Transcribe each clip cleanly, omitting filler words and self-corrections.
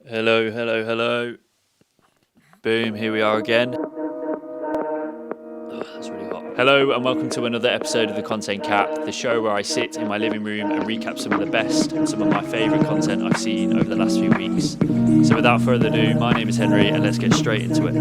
Hello, hello, hello. Boom, here we are again. Oh, that's really hot. Hello and welcome to another episode of The Content Cap, the show where I sit in my living room and recap some of the best and some of my favourite content I've seen over the last few weeks. So without further ado, my name is Henry and let's get straight into it.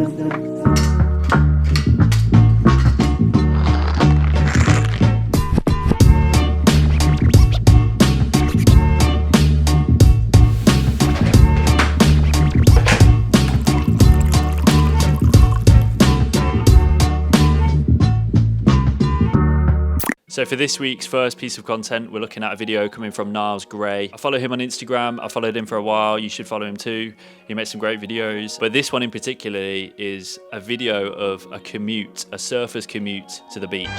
So for this week's first piece of content, we're looking at a video coming from Niles Gray. I follow him on Instagram. I followed him for a while. You should follow him too. He makes some great videos. But this one in particular is a video of a commute, a surfer's commute to the beach. I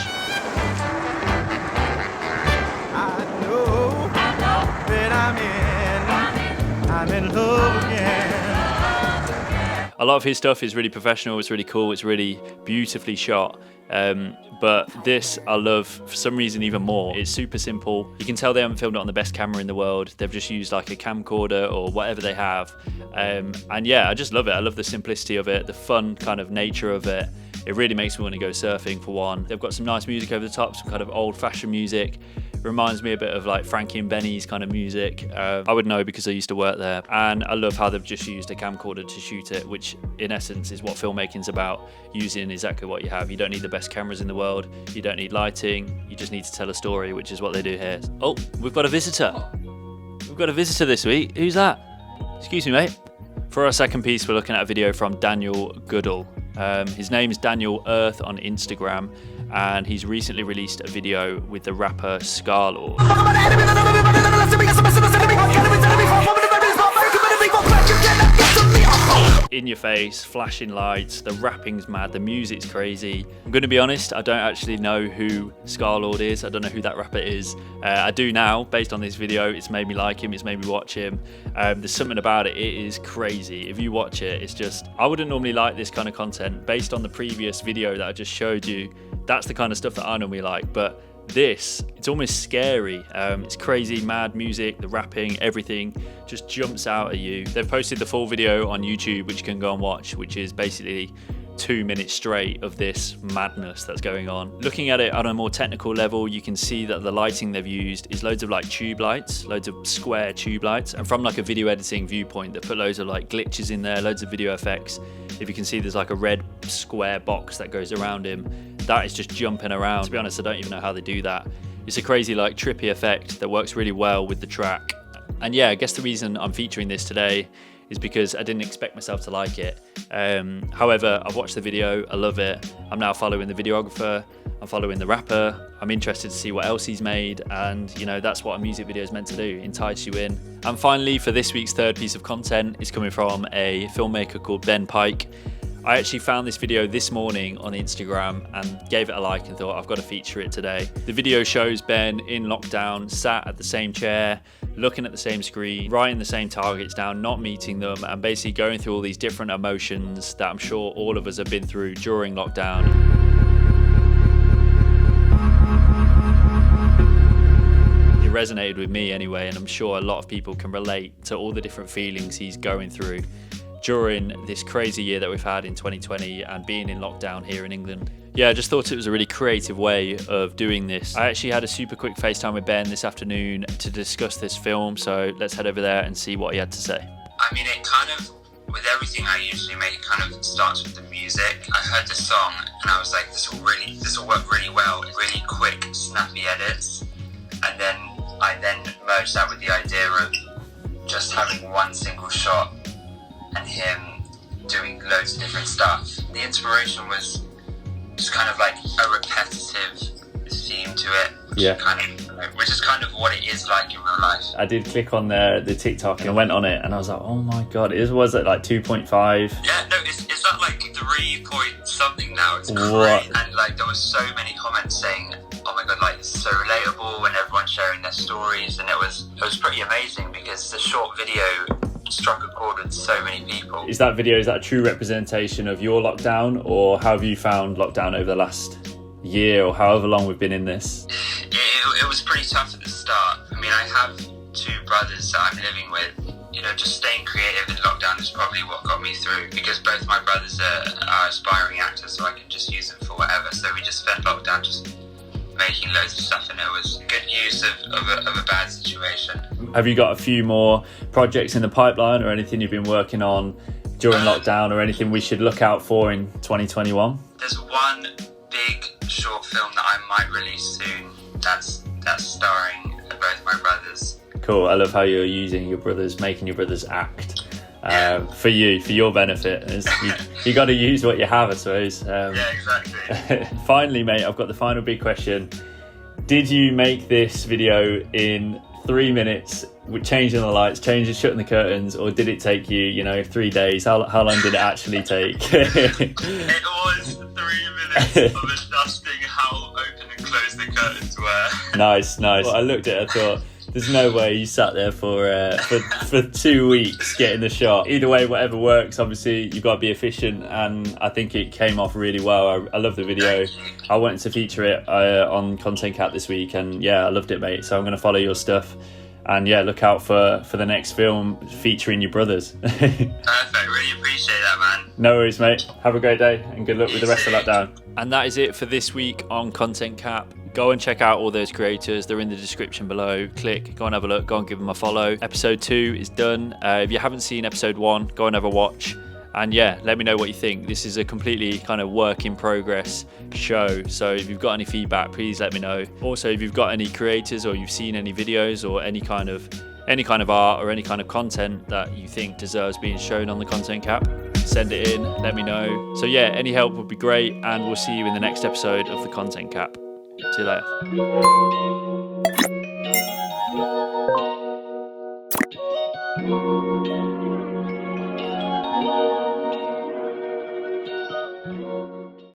know that I'm in love again. A lot of his stuff is really professional. It's really cool. It's really beautifully shot. But this I love for some reason even more. It's super simple. You can tell they haven't filmed it on the best camera in the world. They've just used like a camcorder or whatever they have. And yeah, I just love it. I love the simplicity of it, the fun kind of nature of it. It really makes me want to go surfing for one. They've got some nice music over the top, some kind of old-fashioned music. It reminds me a bit of like Frankie and Benny's kind of music. I would know because I used to work there. And I love how they've just used a camcorder to shoot it, which in essence is what filmmaking's about, using exactly what you have. You don't need the best cameras in the world. You don't need lighting. You just need to tell a story, which is what they do here. Oh, we've got a visitor. We've got a visitor this week. Who's that? Excuse me, mate. For our second piece, we're looking at a video from Daniel Goodall. His name is Daniel Earth on Instagram, and he's recently released a video with the rapper Scarlord. In your face, flashing lights, the rapping's mad, the music's crazy. I'm going to be honest, I don't actually know who Scarlord is. I don't know who that rapper is. I do now, based on this video. It's made me like him, it's made me watch him. There's something about it, it is crazy. If you watch it, it's just, I wouldn't normally like this kind of content. Based on the previous video that I just showed you, that's the kind of stuff that I normally like. But this, it's almost scary. It's crazy, mad music, the rapping, everything just jumps out at you. They've posted the full video on YouTube, which you can go and watch, which is basically 2 minutes straight of this madness that's going on. Looking at it on a more technical level, you can see that the lighting they've used is loads of like tube lights, loads of square tube lights, and from like a video editing viewpoint, they put loads of like glitches in there, loads of video effects. If you can see, there's like a red square box that goes around him. That is just jumping around. To be honest, I don't even know how they do that. It's a crazy like trippy effect that works really well with the track. And yeah, I guess the reason I'm featuring this today is because I didn't expect myself to like it. However, I've watched the video, I love it. I'm now following the videographer, I'm following the rapper. I'm interested to see what else he's made, and you know, that's what a music video is meant to do, entice you in. And finally, for this week's third piece of content, is coming from a filmmaker called Ben Pike. I actually found this video this morning on Instagram and gave it a like and thought I've got to feature it today. The video shows Ben in lockdown, sat at the same chair, looking at the same screen, writing the same targets down, not meeting them, and basically going through all these different emotions that I'm sure all of us have been through during lockdown. It resonated with me anyway, and I'm sure a lot of people can relate to all the different feelings he's going through during this crazy year that we've had in 2020 and being in lockdown here in England. Yeah, I just thought it was a really creative way of doing this. I actually had a super quick FaceTime with Ben this afternoon to discuss this film, so let's head over there and see what he had to say. I mean, it kind of, with everything I usually make, it kind of starts with the music. I heard the song and I was like, this will work really well. Really quick, snappy edits. And then I merged that with the idea of just having one single shot and him doing loads of different stuff. The inspiration was just kind of like a repetitive theme to it, which is kind of what it is like in real life. I did click on the TikTok and I went on it and I was like, oh my god, was it like 2.5? Yeah, no, it's at like 3 point something now. It's crazy. What? And like there was so many comments saying, oh my god, like this is so relatable, and everyone sharing their stories, and it was pretty amazing because the short video struck a chord with so many people. Is that a true representation of your lockdown, or how have you found lockdown over the last year or however long we've been in this? It was pretty tough at the start. I mean, I have 2 brothers that I'm living with. You know, just staying creative in lockdown probably what got me through, because both my brothers are aspiring actors, so I can just use them for whatever. So we just spent lockdown just making loads of stuff, and it was good use of a bad situation. Have you got a few more projects in the pipeline, or anything you've been working on during lockdown, or anything we should look out for in 2021? There's one big short film that I might release soon that's starring both my brothers. Cool. I love how you're using your brothers, making your brothers act for your benefit. You got to use what you have, I suppose. Yeah, exactly. Finally, mate, I've got the final big question. Did you make this video in 3 minutes with changing the lights, shutting the curtains, or did it take you, 3 days? How long did it actually take? It was 3 minutes of adjusting how open and closed the curtains were. Nice. Well, I looked at it, I thought, there's no way you sat there for 2 weeks getting the shot. Either way, whatever works, obviously you've got to be efficient, and I think it came off really well. I love the video. I wanted to feature it on Content Cap this week, and yeah, I loved it, mate. So I'm going to follow your stuff, and yeah, look out for the next film featuring your brothers. Perfect, really appreciate that, man. No worries, mate. Have a great day, and good luck with the rest of lockdown. And that is it for this week on Content Cap. Go and check out all those creators. They're in the description below. Click, go and have a look, go and give them a follow. Episode 2 is done. If you haven't seen episode 1, go and have a watch. And yeah, let me know what you think. This is a completely kind of work in progress show. So if you've got any feedback, please let me know. Also, if you've got any creators, or you've seen any videos, or any kind of art, or any kind of content that you think deserves being shown on the Content Cap, send it in, let me know. So yeah, any help would be great, and we'll see you in the next episode of the Content Cap. See you later.